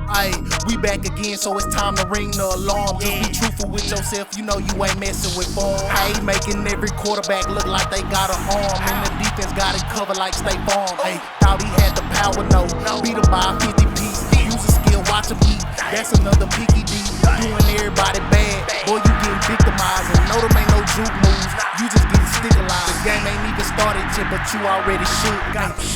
Ayy, we back again, so it's time to ring the alarm. Just be truthful with yourself, you know you ain't messing with form. Ayy, making every quarterback look like they got an arm. And the defense got it covered like State Farm. Ayy, thought he had the power, no. Beat him by a 50 piece. Use a skill, watch him eat. That's another picky D. Doing everybody bad. Boy, you getting victimized. And no, them ain't no juke moves. You just getting stigmatized. The game ain't even started yet, but you already shook.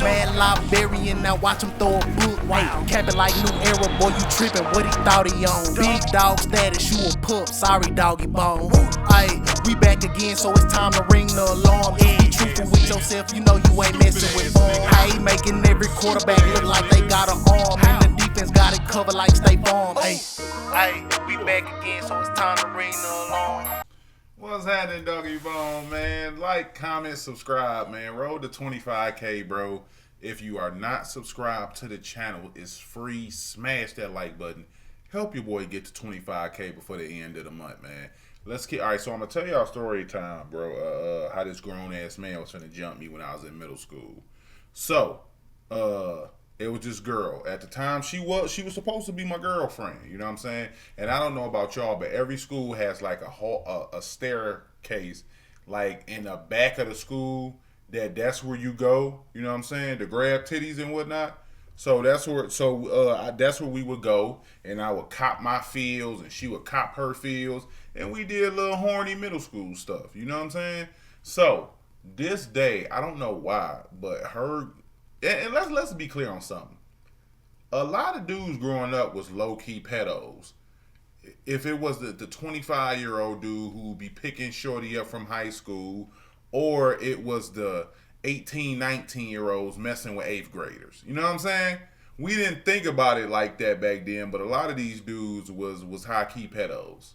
Mad Liberian, now watch him throw a book. Cap it like new era, boy, you trippin'. What he thought he on? Big dog status, you a pup. Sorry, doggy bone. Ayy, we back again, so it's time to ring the alarm. Just be truthful with yourself, you know you ain't messing with form. Ayy, making every quarterback look like they got an arm. And the defense got it covered like State Farm. Ayy, we back again, so it's time to ring the alarm. What's happening, Doggy Bone, man? Like, comment, subscribe, man. Road to 25K, bro. If you are not subscribed to the channel, it's free. Smash that like button. Help your boy get to 25K before the end of the month, man. Let's get, all right, so I'm going to tell y'all story time, bro. How this grown-ass man was finna jump me when I was in middle school. So, it was this girl. At the time, she was supposed to be my girlfriend. You know what I'm saying? And I don't know about y'all, but every school has like a staircase, like in the back of the school. That's where you go. You know what I'm saying? To grab titties and whatnot. So that's where we would go, and I would cop my fields, and she would cop her fields, and we did a little horny middle school stuff. You know what I'm saying? So this day, I don't know why, but her. And let's be clear on something. A lot of dudes growing up was low-key pedos. If it was the 25-year-old dude who would be picking shorty up from high school, or it was the 18, 19-year-olds messing with 8th graders. You know what I'm saying? We didn't think about it like that back then, but a lot of these dudes was high-key pedos.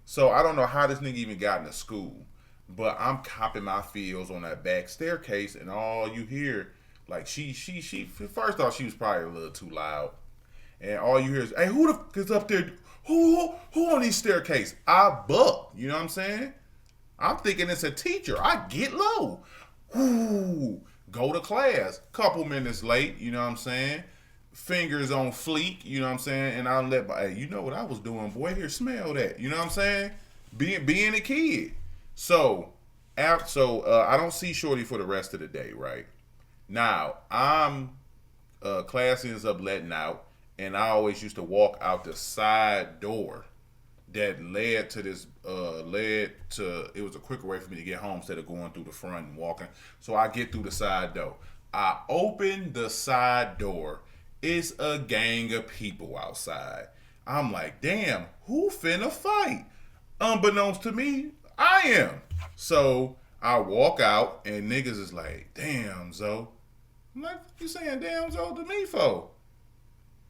So I don't know how this nigga even got into school, but I'm copping my fields on that back staircase, and all you hear... Like, she, first off, she was probably a little too loud. And all you hear is, hey, who the fuck is up there? Who on these staircase? I buck. You know what I'm saying? I'm thinking it's a teacher. I get low. Ooh, go to class. Couple minutes late, you know what I'm saying? Fingers on fleek, you know what I'm saying? And I'll hey, you know what I was doing, boy? Here, smell that. You know what I'm saying? Being a kid. So I don't see Shorty for the rest of the day, right? Now, class ends up letting out, and I always used to walk out the side door that led to it was a quicker way for me to get home instead of going through the front and walking. So I get through the side door. I open the side door. It's a gang of people outside. I'm like, damn, who finna fight? Unbeknownst to me, I am. So I walk out, and niggas is like, damn, Zoe. I'm like, what you saying damn Zoe to me for?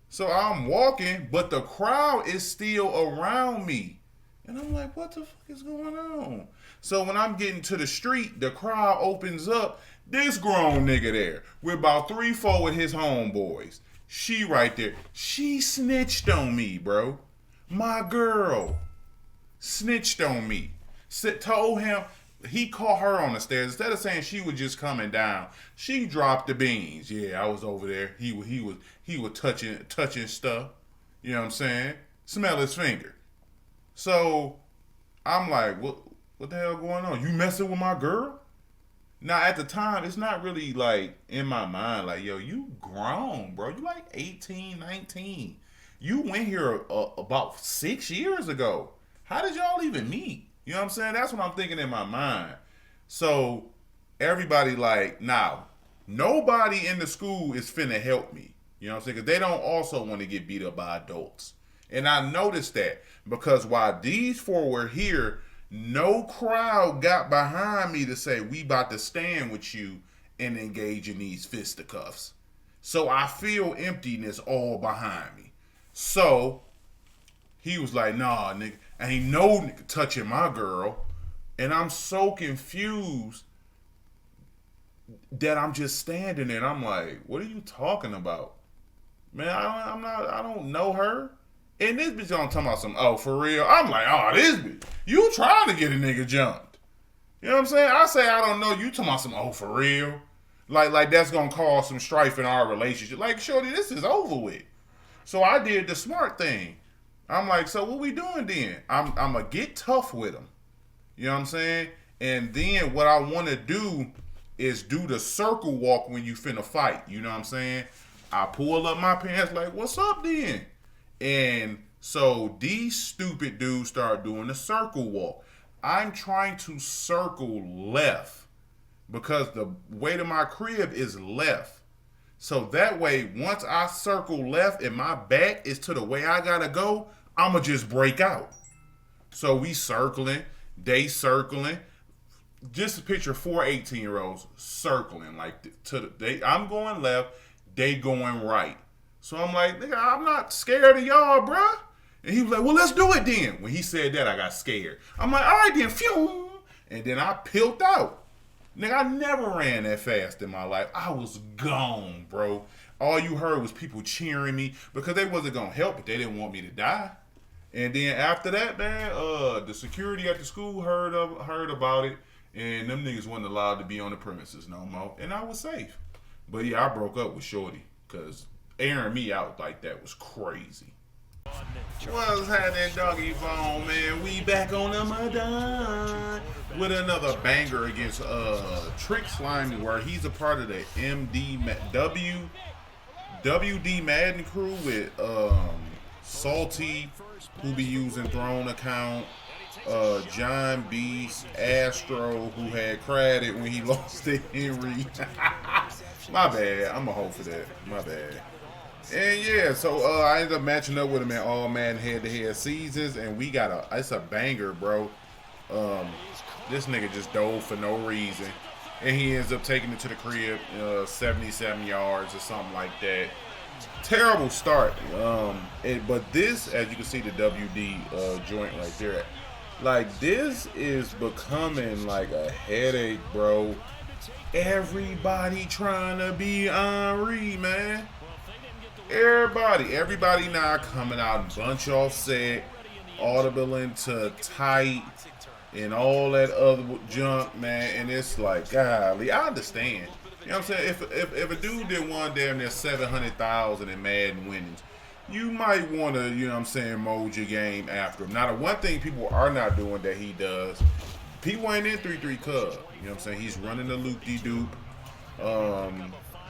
So I'm walking, but the crowd is still around me. And I'm like, what the fuck is going on? So when I'm getting to the street, the crowd opens up. This grown nigga there with about 3-4 of his homeboys. She right there. She snitched on me, bro. My girl snitched on me. Told him... He caught her on the stairs. Instead of saying she was just coming down, she dropped the beans. Yeah, I was over there. He was touching stuff. You know what I'm saying? Smell his finger. So I'm like, what the hell going on? You messing with my girl? Now at the time, it's not really like in my mind like, yo, you grown, bro. You like 18, 19. You went here about 6 years ago. How did y'all even meet? You know what I'm saying? That's what I'm thinking in my mind. So everybody like, now, nobody in the school is finna help me. You know what I'm saying? Because they don't also want to get beat up by adults. And I noticed that because while these four were here, no crowd got behind me to say, we about to stand with you and engage in these fisticuffs. So I feel emptiness all behind me. So he was like, nah, nigga. Ain't no nigga touching my girl. And I'm so confused that I'm just standing there and I'm like, what are you talking about? Man, I don't know her. And this bitch on talking about some, oh, for real? I'm like, oh, this bitch, you trying to get a nigga jumped. You know what I'm saying? I say I don't know, you talking about some, oh, for real? Like that's gonna cause some strife in our relationship. Like, shorty, this is over with. So I did the smart thing. I'm like, so what we doing then? I'm gonna get tough with him. You know what I'm saying? And then what I want to do is do the circle walk when you finna fight. You know what I'm saying? I pull up my pants like, what's up then? And so these stupid dudes start doing the circle walk. I'm trying to circle left because the way to my crib is left. So that way, once I circle left and my back is to the way I gotta go, I'ma just break out. So we circling, they circling. Just picture 4 18-year-olds circling like I'm going left, they going right. So I'm like, nigga, I'm not scared of y'all, bruh. And he was like, well, let's do it then. When he said that, I got scared. I'm like, all right then, phew. And then I peeled out. Nigga, I never ran that fast in my life. I was gone, bro. All you heard was people cheering me because they wasn't going to help, but they didn't want me to die. And then after that, man, the security at the school heard about it, and them niggas wasn't allowed to be on the premises no more, and I was safe. But yeah, I broke up with Shorty because airing me out like that was crazy. What's happening, doggy bone, man? We back on the madden with another banger against Trick Slimy, where he's a part of the WD Madden crew with Salty, who be using Throne account, John Beast, Astro, who had credit when he lost to Henry. My bad. I'm a hoe for that. My bad. And yeah, so I ended up matching up with him in all Madden head-to-head seasons, and we got it's a banger, bro. This nigga just dove for no reason, and he ends up taking it to the crib, 77 yards or something like that. Terrible start. But this, as you can see, the WD joint right there, like this is becoming like a headache, bro. Everybody trying to be Henry, man. Everybody now coming out bunch offset, audible into tight, and all that other junk, man. And it's like, golly, I understand. You know what I'm saying? If a dude did one damn near 700,000 in Madden winnings, you might want to, you know what I'm saying, mold your game after him. Now, the one thing people are not doing that he does, people ain't in 3-3 Cub. You know what I'm saying? He's running the loop-de-doop.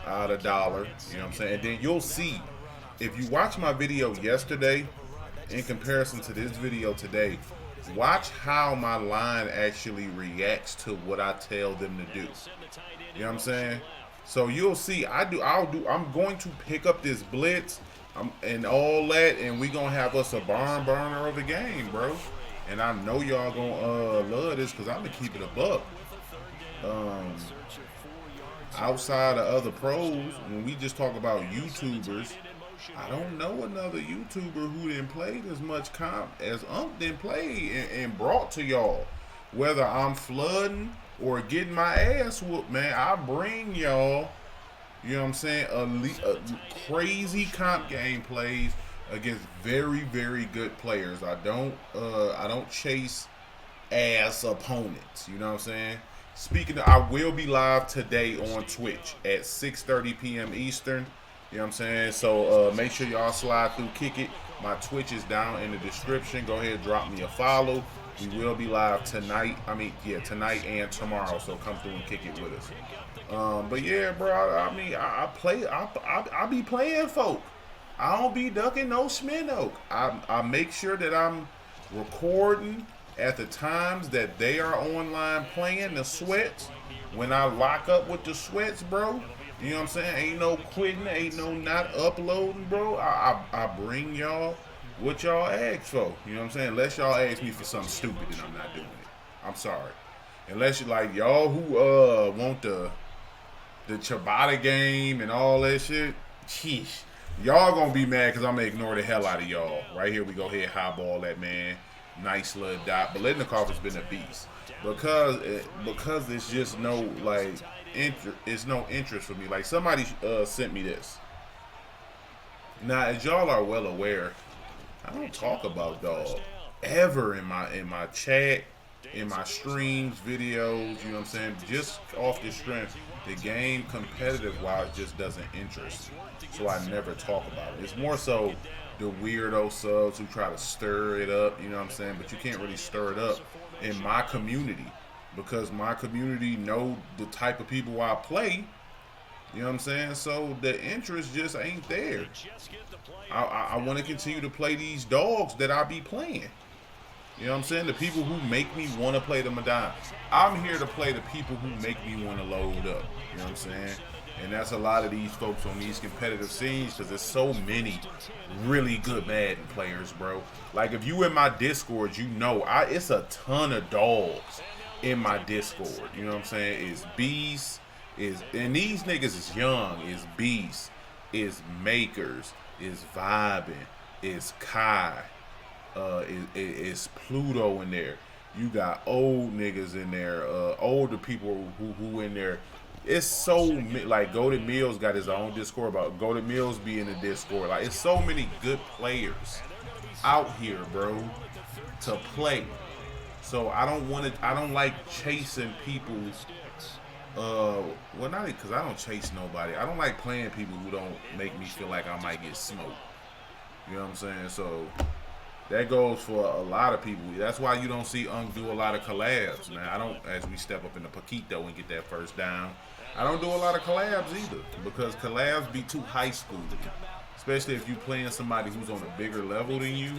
Out $1, you know what I'm saying? And then you'll see, if you watch my video yesterday in comparison to this video today, watch how my line actually reacts to what I tell them to do. You know what I'm saying? So you'll see, I'm going to pick up this blitz and all that, and we gonna have us a barn burner of a game, bro. And I know y'all gonna love this because I'm gonna keep it a buck. Outside of other pros, when we just talk about YouTubers, I don't know another YouTuber who didn't play as much comp as didn't play and brought to y'all. Whether I'm flooding or getting my ass whooped, man, I bring y'all, you know what I'm saying, a crazy comp gameplays against very, very good players. I don't chase ass opponents, you know what I'm saying? Speaking of, I will be live today on Twitch at 6:30 p.m. Eastern. You know what I'm saying? So make sure y'all slide through, kick it. My Twitch is down in the description. Go ahead, drop me a follow. We will be live tonight. Tonight and tomorrow. So come through and kick it with us. But yeah, bro. I be playing folk. I don't be ducking no Schminoke. I make sure that I'm recording at the times that they are online playing the sweats. When I lock up with the sweats, bro, you know what I'm saying? Ain't no quitting, ain't no not uploading, bro. I bring y'all what y'all ask for. You know what I'm saying? Unless y'all ask me for something stupid, then I'm not doing it. I'm sorry. Unless you like y'all who want the Ciabatta game and all that shit. Sheesh. Y'all gonna be mad because I'm gonna ignore the hell out of y'all. Right here we go ahead highball that, man. Nice little dot. But Letnikov has been a beast. Because it's just no like it's no interest for me. Like somebody sent me this. Now, as y'all are well aware, I don't talk about dog ever in my chat in my streams, videos, you know what I'm saying? Just off the strength, the game competitive-wise just doesn't interest me. So I never talk about it. It's more so the weirdo subs who try to stir it up, you know what I'm saying? But you can't really stir it up in my community because my community know the type of people I play. You know what I'm saying? So the interest just ain't there. I want to continue to play these dogs that I be playing. You know what I'm saying? The people who make me want to play the Madden. I'm here to play the people who make me want to load up. You know what I'm saying? And that's a lot of these folks on these competitive scenes because there's so many really good Madden players, bro. Like if you in my Discord, you know it's a ton of dogs in my Discord. You know what I'm saying? It's Beast, and these niggas is young. It's Beast, it's Makers, it's Vibing, it's Kai. It's Pluto in there. You got old niggas in there, older people who in there. It's so like Golden Mills got his own Discord about Golden Mills be in the Discord. Like it's so many good players out here, bro, to play. So I don't like chasing people's. Well, not because I don't chase nobody. I don't like playing people who don't make me feel like I might get smoked. You know what I'm saying? So. That goes for a lot of people. That's why you don't see Unk do a lot of collabs, man. I don't, as we step up in the Paquito and get that first down, I don't do a lot of collabs either because collabs be too high school. Especially if you playing somebody who's on a bigger level than you.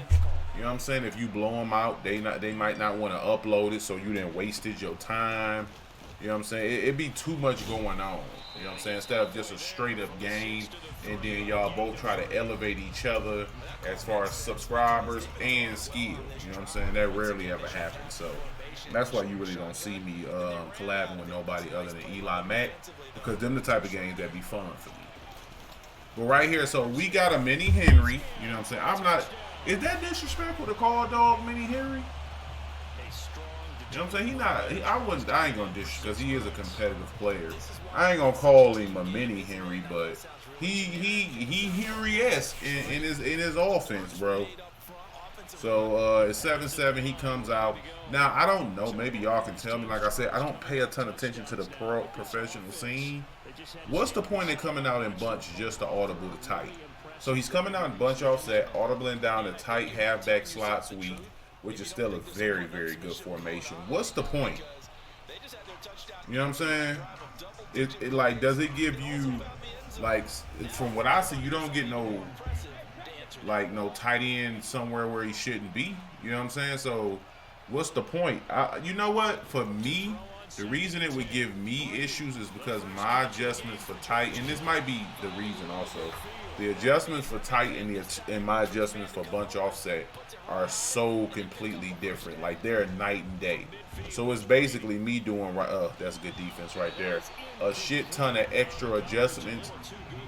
You know what I'm saying? If you blow them out, they might not want to upload it, so you didn't wasted your time. You know what I'm saying? It'd be too much going on. You know what I'm saying? Instead of just a straight up game, and then y'all both try to elevate each other as far as subscribers and skills. You know what I'm saying? That rarely ever happens. So that's why you really don't see me collabing with nobody other than Eli Mack, because them the type of games that be fun for me. But right here, so we got a Mini Henry. You know what I'm saying? I'm not. Is that disrespectful to call a dog Mini Henry? You know what I'm saying? I ain't gonna dish because he is a competitive player. I ain't gonna call him a mini Henry, but he Henry-esque in his offense, bro. So it's 7-7. He comes out. Now I don't know. Maybe y'all can tell me. Like I said, I don't pay a ton of attention to the professional scene. What's the point of coming out in bunch just to audible to tight? So he's coming out in bunch offset, audibling down the tight halfback slot sweep, which is still a very, very good formation. What's the point? You know what I'm saying? It like, does it give you, like, from what I see, you don't get no tight end somewhere where he shouldn't be. You know what I'm saying? So what's the point? You know what? For me, the reason it would give me issues is because my adjustments for tight, and this might be the reason also, the adjustments for tight and my adjustments for bunch offset are so completely different. Like they're night and day. So it's basically me doing that's good defense right there. A shit ton of extra adjustments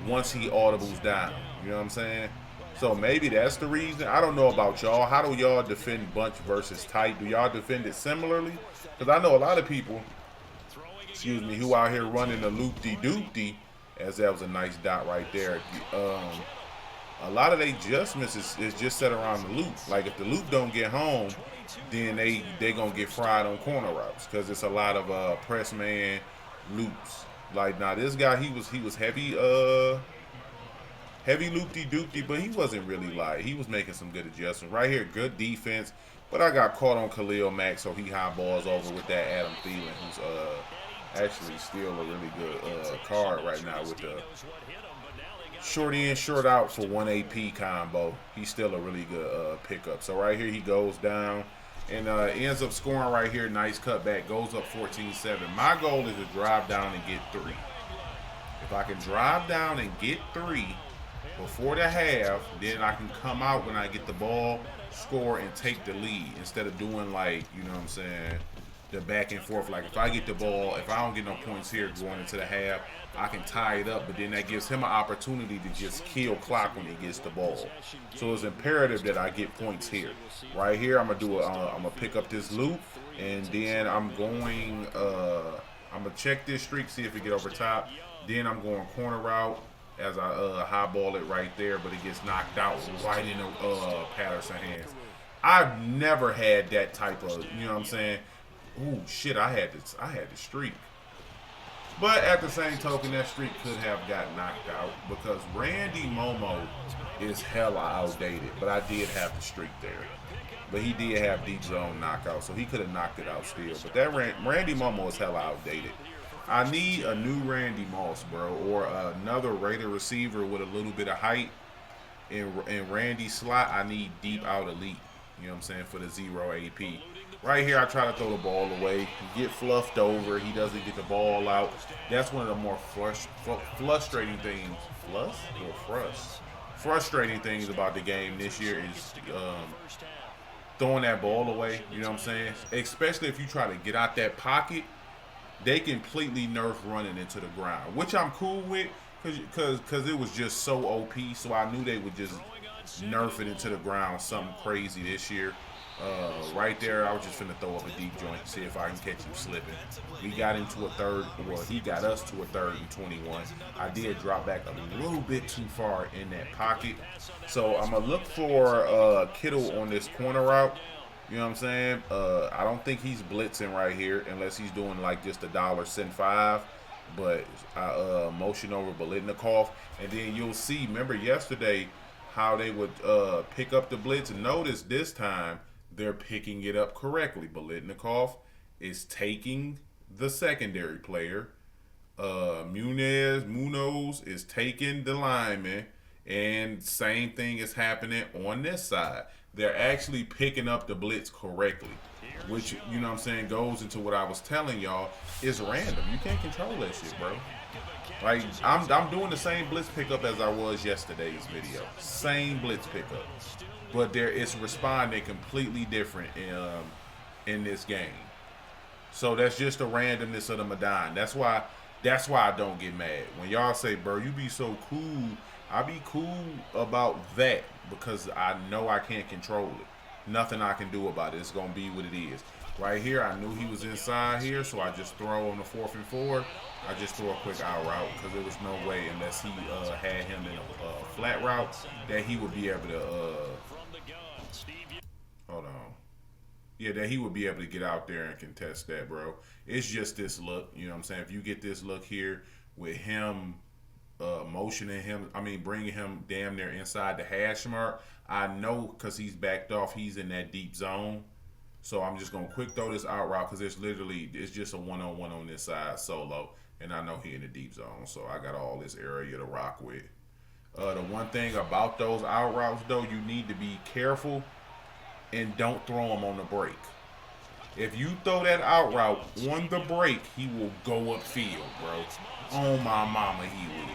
once he audibles down. You know what I'm saying? So maybe that's the reason. I don't know about y'all. How do y'all defend bunch versus tight? Do y'all defend it similarly? Because I know a lot of people, who out here running the loop-de-doop-de, as that was a nice dot right there. A lot of their adjustments is just set around the loop. Like if the loop don't get home, then they gonna get fried on corner routes because it's a lot of press man loops. Like now this guy he was heavy loop-de-doop-de, but he wasn't really like, he was making some good adjustments. Right here, good defense, but I got caught on Khalil Mack, so he high balls over with that Adam Thielen, who's actually still a really good card right now with the short in, short out for 1 AP combo. He's still a really good pickup. So right here he goes down and ends up scoring right here. Nice cutback, goes up 14-7. My goal is to drive down and get 3. If I can drive down and get 3 before the half, then I can come out when I get the ball, score, and take the lead instead of doing like, you know what I'm saying, the back and forth. Like if I get the ball, if I don't get no points here going into the half, I can tie it up, but then that gives him an opportunity to just kill clock when he gets the ball. So it's imperative that I get points here. Right here, I'm gonna pick up this loop, and then I'm gonna check this streak, see if it get over top. Then I'm going corner route as I high ball it right there, but it gets knocked out right in the Patterson hands. I've never had that type of, you know what I'm saying, Ooh, shit! I had the streak. But at the same token, that streak could have got knocked out because Randy Momo is hella outdated. But I did have the streak there. But he did have deep zone knockout, so he could have knocked it out still. But that Randy Momo is hella outdated. I need a new Randy Moss, bro, or another Raider receiver with a little bit of height. In Randy's slot, I need deep out elite. You know what I'm saying, for the 0 AP. Right here, I try to throw the ball away. He get fluffed over. He doesn't get the ball out. That's one of the more frustrating things. Frustrating things about the game this year is throwing that ball away. You know what I'm saying? Especially if you try to get out that pocket, they completely nerf running into the ground, which I'm cool with because it was just so OP. So I knew they would just nerf it into the ground, something crazy this year. Right there, I was just finna throw up a deep joint, see if I can catch him slipping. We got into a third, well, he got us to a 3rd and 21. I did drop back a little bit too far in that pocket. So I'm gonna look for Kittle on this corner route. You know what I'm saying? I don't think he's blitzing right here unless he's doing like just $1.05. But I motion over Bolitnikov, and then you'll see. Remember yesterday how they would pick up the blitz, and notice this time they're picking it up correctly. Bolitnikov is taking the secondary player. Munoz is taking the lineman, and same thing is happening on this side. They're actually picking up the blitz correctly, which, you know what I'm saying, goes into what I was telling y'all. It's random. You can't control that shit, bro. Like, I'm doing the same blitz pickup as I was yesterday's video. Same blitz pickup. But it's responding completely different in this game. So that's just the randomness of the madden. That's why I don't get mad. When y'all say, bro, you be so cool, I be cool about that because I know I can't control it. Nothing I can do about it. It's going to be what it is. Right here, I knew he was inside here, so I just throw on the 4th and 4. I just throw a quick out route because there was no way, unless he had him in a flat route, that he would be able to, hold on. Yeah, that he would be able to get out there and contest that, bro. It's just this look, you know what I'm saying? If you get this look here with him motioning him, bringing him damn near inside the hash mark, I know because he's backed off, he's in that deep zone. So I'm just going to quick throw this out route because it's just a one-on-one on this side solo. And I know he in the deep zone, so I got all this area to rock with. The one thing about those out routes, though, you need to be careful and don't throw them on the break. If you throw that out route on the break, he will go upfield, bro. On my mama, he will.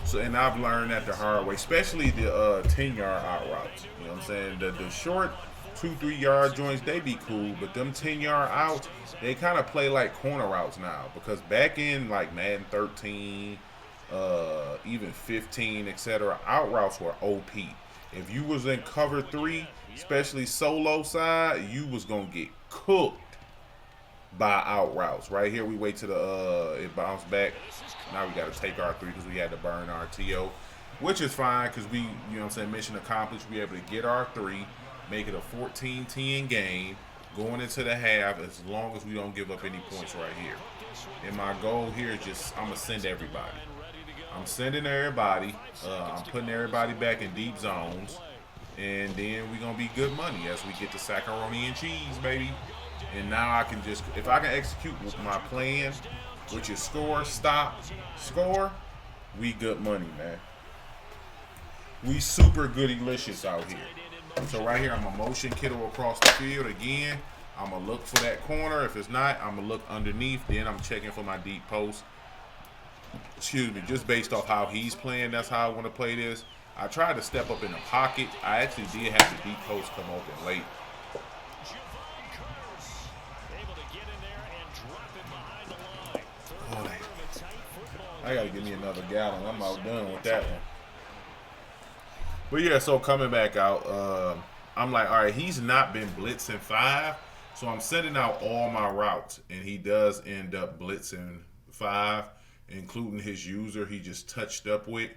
So, and I've learned that the hard way, especially the 10-yard out routes. You know what I'm saying? The short 2-3 yard joints, they be cool, but them 10-yard outs, they kind of play like corner routes now. Because back in like Madden 13, even 15, etc., out routes were OP. If you was in cover 3, especially solo side, you was gonna get cooked by out routes. Right here, we wait till it bounced back. Now we got to take our 3 because we had to burn our TO, which is fine because we, you know what I'm saying, mission accomplished. We able to get our 3, make it a 14-10 game going into the half as long as we don't give up any points right here. And my goal here is just, I'm going to send everybody. I'm sending everybody. I'm putting everybody back in deep zones. And then we're going to be good money as we get the macaroni and cheese, baby. And now I can just, if I can execute my plan, which is score, stop, score, we good money, man. We super goody-licious out here. So right here, I'm going to motion Kittle across the field again. I'm going to look for that corner. If it's not, I'm going to look underneath. Then I'm checking for my deep post. Excuse me, just based off how he's playing, that's how I want to play this. I tried to step up in the pocket. I actually did have the deep post come open late. Oh, I got to give me another gallon. I'm outdone with that one. But yeah, so coming back out, I'm like, all right, he's not been blitzing 5. So I'm sending out all my routes. And he does end up blitzing 5, including his user he just touched up with.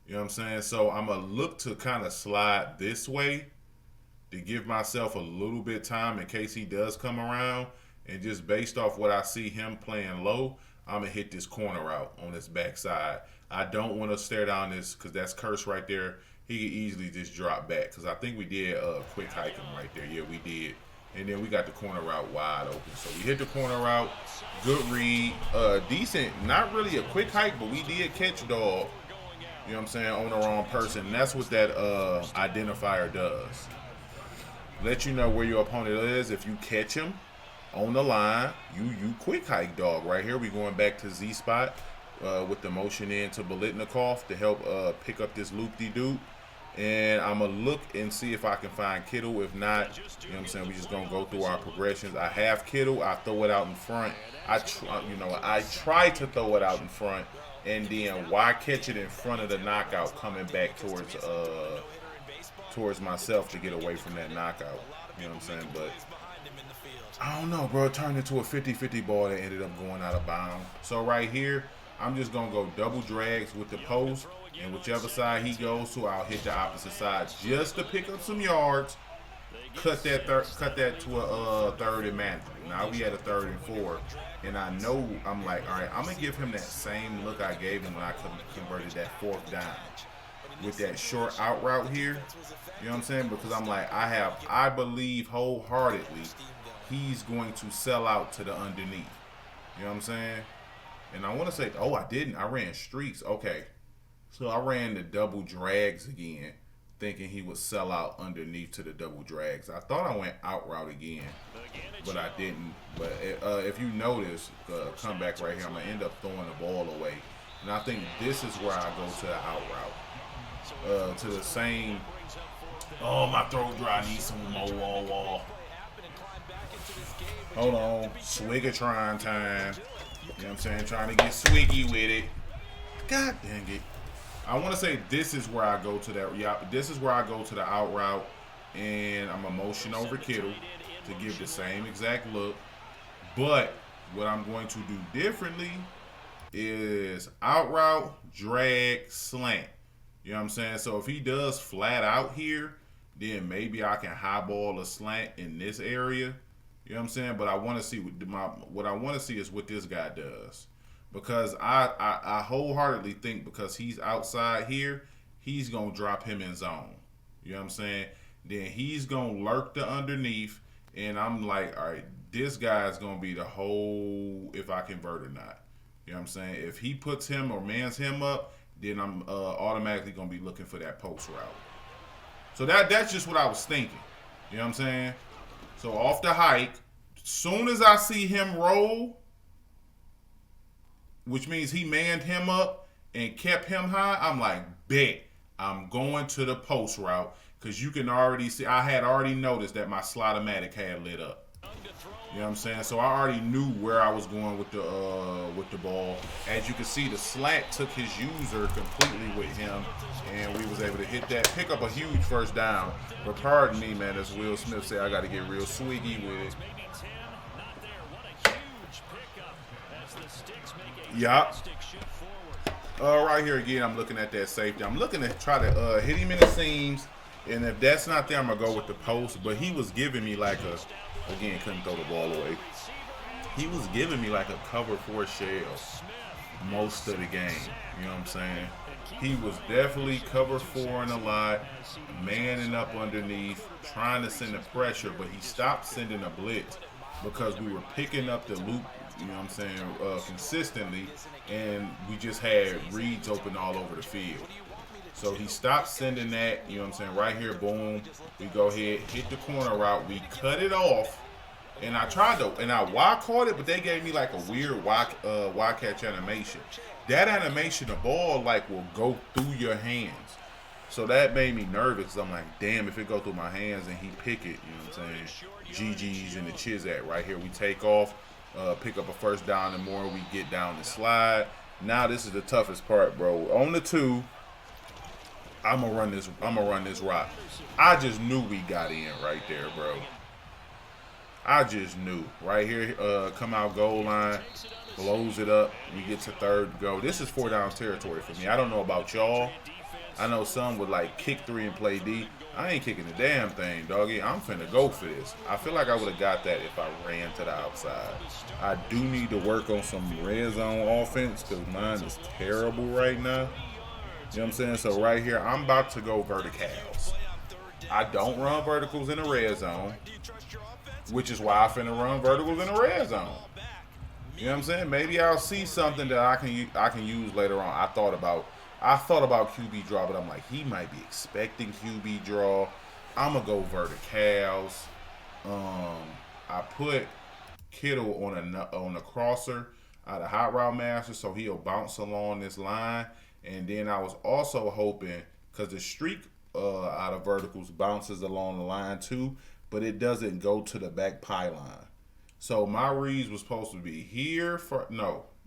You know what I'm saying? So I'm going to look to kind of slide this way to give myself a little bit time in case he does come around. And just based off what I see him playing low, I'm going to hit this corner out on this backside. I don't want to stare down this because that's curse right there. He could easily just drop back because I think we did quick hike him right there. Yeah, we did. And then we got the corner route wide open. So we hit the corner route. Good read. Decent. Not really a quick hike, but we did catch dog. You know what I'm saying? On the wrong person. And that's what that identifier does. Let you know where your opponent is. If you catch him on the line, you quick hike dog. Right here, we going back to Z spot with the motion in to Bolitnikov to help pick up this loop-de-doop. And I'm going to look and see if I can find Kittle. If not, you know what I'm saying, we just going to go through our progressions. I have Kittle. I throw it out in front. I try to throw it out in front. And then why catch it in front of the knockout coming back towards myself to get away from that knockout. You know what I'm saying? But I don't know, bro. It turned into a 50-50 ball that ended up going out of bounds. So right here, I'm just going to go double drags with the post. And whichever side he goes to, I'll hit the opposite side just to pick up some yards. Cut that to a third and manageable. Now we had a 3rd and 4. And I know, I'm like, all right, I'm going to give him that same look I gave him when I converted that 4th down. With that short out route here. You know what I'm saying? Because I'm like, I believe wholeheartedly he's going to sell out to the underneath. You know what I'm saying? And I want to say, oh, I didn't. I ran streaks. Okay. So I ran the double drags again, thinking he would sell out underneath to the double drags. I thought I went out route again, but I didn't. But if you notice, come back right here, I'm going to end up throwing the ball away. And I think this is where I go to the out route. To the same. Oh, my throat dry. I need some more wall. Hold on. Swiggatron time. You know what I'm saying? Trying to get swiggy with it. God dang it. I want to say this is where I go to that. Yeah, this is where I go to the out route, and I'm a motion over Kittle to give the same exact look. But what I'm going to do differently is out route, drag, slant. You know what I'm saying? So if he does flat out here, then maybe I can highball a slant in this area. You know what I'm saying? But I want to see what I want to see is what this guy does. Because I wholeheartedly think because he's outside here, he's going to drop him in zone. You know what I'm saying? Then he's going to lurk the underneath. And I'm like, all right, this guy's going to be the whole if I convert or not. You know what I'm saying? If he puts him or mans him up, then I'm automatically going to be looking for that post route. So that's just what I was thinking. You know what I'm saying? So off the hike, soon as I see him roll, which means he manned him up and kept him high, I'm like, bet. I'm going to the post route because you can already see, I had already noticed that my Slot-O-Matic had lit up. You know what I'm saying? So I already knew where I was going with the ball. As you can see, the slat took his user completely with him, and we was able to hit that, pick up a huge first down. But pardon me, man, as Will Smith said, I got to get real swiggy with it. Yup. Right here again, I'm looking at that safety. I'm looking to try to hit him in the seams, and if that's not there, I'm gonna go with the post. But he was giving me like a, again, couldn't throw the ball away. He was giving me like a cover 4 shell most of the game. You know what I'm saying? He was definitely cover 4 in a lot, manning up underneath, trying to send the pressure, but he stopped sending a blitz because we were picking up the loop. You know what I'm saying, consistently, and we just had reads open all over the field. So he stopped sending that, you know what I'm saying, right here, boom. We go ahead, hit the corner route, we cut it off, and I tried to, and I Y caught it, but they gave me like a weird Y catch animation. That animation, the ball like will go through your hands. So that made me nervous, because I'm like, damn, if it go through my hands and he pick it, you know what I'm saying, GG's and the Chizat right here, we take off. Pick up a first down and more. We get down the slide. Now this is the toughest part, bro. On the 2, I'm gonna run this rock. I just knew we got in right there, bro. I just knew. Right here, come out goal line, blows it up. We get to 3rd go. This is 4 down territory for me. I don't know about y'all. I know some would like kick 3 and play D. I ain't kicking the damn thing, doggy. I'm finna go for this. I feel like I would have got that if I ran to the outside. I do need to work on some red zone offense because mine is terrible right now. You know what I'm saying? So right here, I'm about to go verticals. I don't run verticals in the red zone, which is why I finna run verticals in the red zone. You know what I'm saying? Maybe I'll see something that I can use later on. I thought about QB draw, but I'm like, he might be expecting QB draw. I'm gonna go verticals. I put Kittle on a crosser out of hot route master, so he'll bounce along this line. And then I was also hoping, because the streak out of verticals bounces along the line too, but it doesn't go to the back pylon. So my reads was supposed to be here for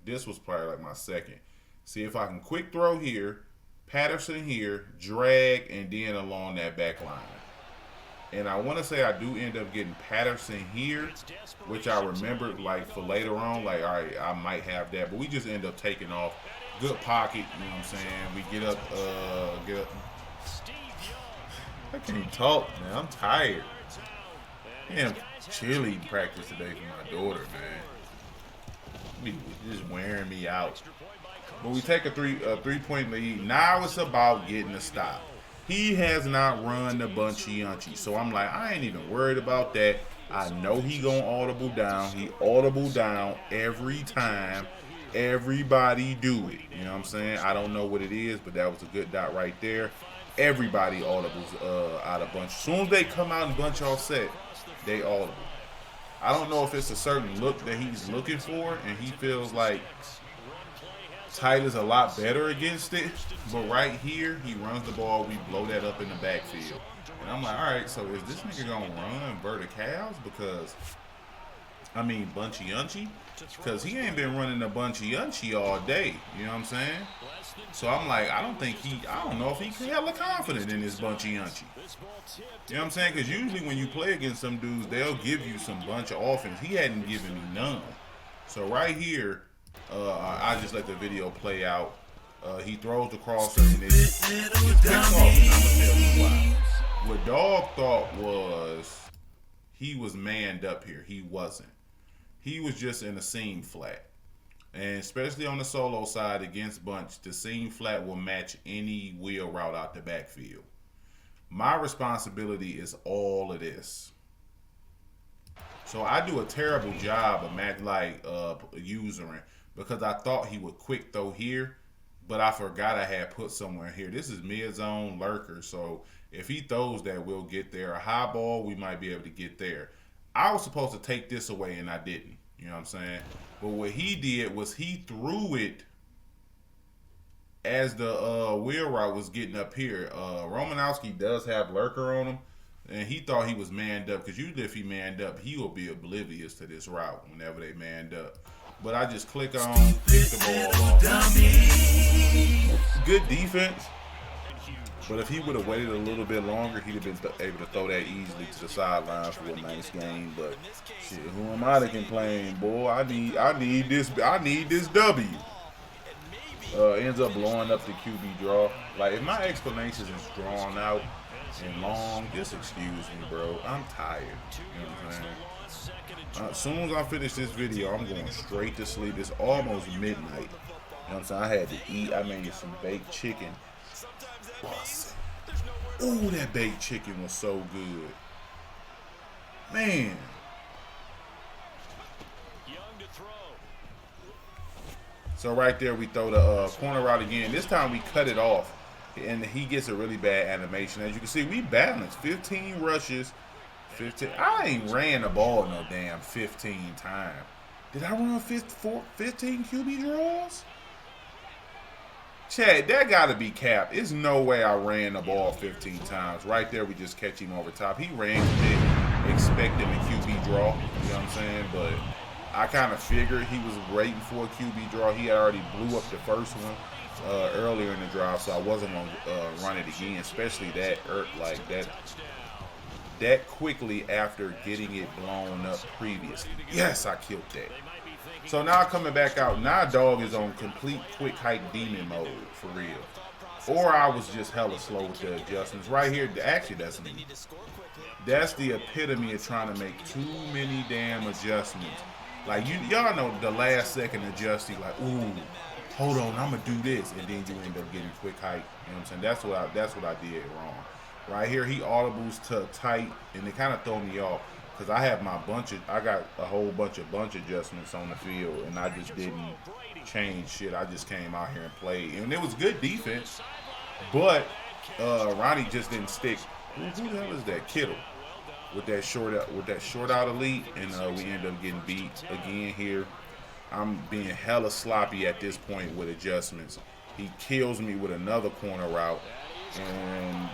this was probably like my second. See if I can quick throw here, Patterson here, drag, and then along that back line. And I want to say I do end up getting Patterson here, which I remembered like for later on, like, all right, I might have that. But we just end up taking off. Good pocket, you know what I'm saying? We get up. I can't even talk, man. I'm tired. Damn, cheerleading practice today for my daughter, man. Just wearing me out. But we take a 3-point lead. Now it's about getting a stop. He has not run the bunchy unchy. So I'm like, I ain't even worried about that. I know he gonna audible down. He audible down every time. Everybody do it. You know what I'm saying? I don't know what it is, but that was a good dot right there. Everybody audibles out of bunch. As soon as they come out and bunch all set, they audible. I don't know if it's a certain look that he's looking for, and he feels like tight is a lot better against it. But right here, he runs the ball. We blow that up in the backfield. And I'm like, all right, so is this nigga going to run verticals? Because, I mean, bunchy unchy? Because he ain't been running the bunchy unchy all day. You know what I'm saying? So I'm like, I don't know if he's hella confident in this bunchy unchy. You know what I'm saying? Because usually when you play against some dudes, they'll give you some bunch of offense. He hadn't given me none. So right here, I just let the video play out. He throws the crosser and it's picks off. And I'm going to tell you why. What Dog thought was he was manned up here. He wasn't. He was just in a seam flat. And especially on the solo side against bunch, the seam flat will match any wheel route out the backfield. My responsibility is all of this. So I do a terrible job of usering because I thought he would quick throw here, but I forgot I had put somewhere here. This is mid-zone lurker, so if he throws that, we'll get there. A high ball, we might be able to get there. I was supposed to take this away, and I didn't. You know what I'm saying? But what he did was he threw it as the wheel route was getting up here. Romanowski does have lurker on him, and he thought he was manned up because usually if he manned up, he will be oblivious to this route whenever they manned up. But I just click on, pick the ball off. Good defense. But if he would have waited a little bit longer, he'd have been able to throw that easily to the sideline for a nice game. But shit, who am I to complain, boy? I need this W. Ends up blowing up the QB draw. Like, if my explanation is drawn out and long, just excuse me, bro. I'm tired. You know what I'm saying? As soon as I finish this video, I'm going straight to sleep. It's almost midnight. You know what I'm saying? I had to eat. I made some baked chicken. Ooh, that baked chicken was so good. Man. So right there, we throw the corner route again. This time we cut it off, and he gets a really bad animation. As you can see, we balanced 15 rushes. 15. I ain't ran the ball no damn 15 times. Did I run 15 QB draws? Chad, that gotta be capped. There's no way I ran the ball 15 times. Right there, we just catch him over top. He ran it, expecting a QB draw. You know what I'm saying? But I kind of figured he was waiting for a QB draw. He had already blew up the first one earlier in the drive, so I wasn't gonna run it again, especially that quickly after getting it blown up previously. Yes, I killed that. So now coming back out, now Dog is on complete quick hike demon mode for real. or I was just hella slow with the adjustments. Right here, actually, that's me. That's the epitome of trying to make too many damn adjustments. Like y'all know the last second adjusting, like, ooh, hold on, I'm gonna do this, and then you end up getting quick height. You know what I'm saying? That's what I did wrong. Right here, he audibles to tight, and it kind of throw me off because I got a whole bunch adjustments on the field, and I just didn't change shit. I just came out here and played, and it was good defense, but Ronnie just didn't stick. Who the hell is that? Kittle with that short out elite, and we end up getting beat again here. I'm being hella sloppy at this point with adjustments. He kills me with another corner route, and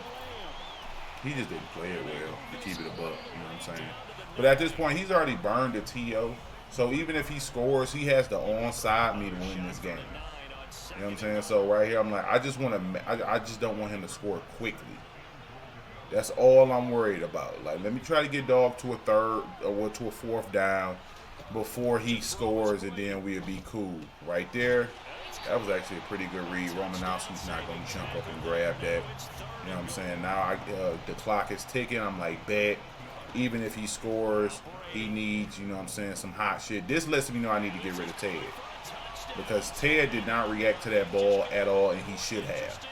he just didn't play it well to keep it a buck. You know what I'm saying? But at this point, he's already burned a TO. So even if he scores, he has to onside me to win this game. You know what I'm saying? So right here, I'm like, I just don't want him to score quickly. That's all I'm worried about. Like, let me try to get dog to a third or to a fourth down before he scores, and then we'll be cool. Right there, that was actually a pretty good read. Romanowski's not going to jump up and grab that. You know what I'm saying? Now the clock is ticking. I'm like, bet. Even if he scores, he needs, you know what I'm saying, some hot shit. This lets me know I need to get rid of Ted. Because Ted did not react to that ball at all, and he should have.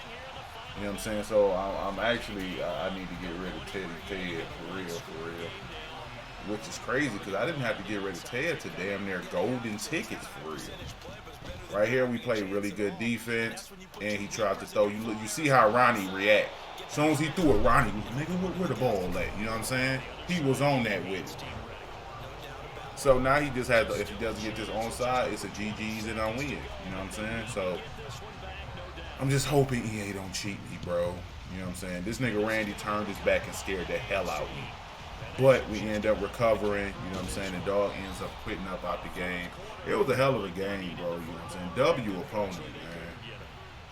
You know what I'm saying? So I'm actually, I need to get rid of Ted for real. Which is crazy because I didn't have to get rid of Ted to damn near golden tickets for real. Right here, we played really good defense, and he tried to throw. You see how Ronnie react. As soon as he threw it, Ronnie was, nigga, where the ball at? You know what I'm saying? He was on that with it. So now he just had to, if he doesn't get this onside, it's a GG's and I win. You know what I'm saying? So I'm just hoping EA don't cheat me, bro. You know what I'm saying? This nigga Randy turned his back and scared the hell out of me. But we end up recovering, you know what I'm saying? The dog ends up quitting up out the game. It was a hell of a game, bro. You know what I'm saying? W opponent, man.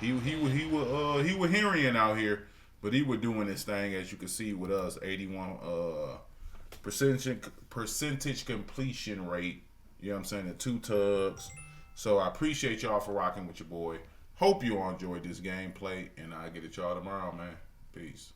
He was hearing out here, but he was doing this thing, as you can see with us, 81 percentage completion rate. You know what I'm saying? The 2 tugs. So I appreciate y'all for rocking with your boy. Hope you all enjoyed this gameplay, and I'll get at y'all tomorrow, man. Peace.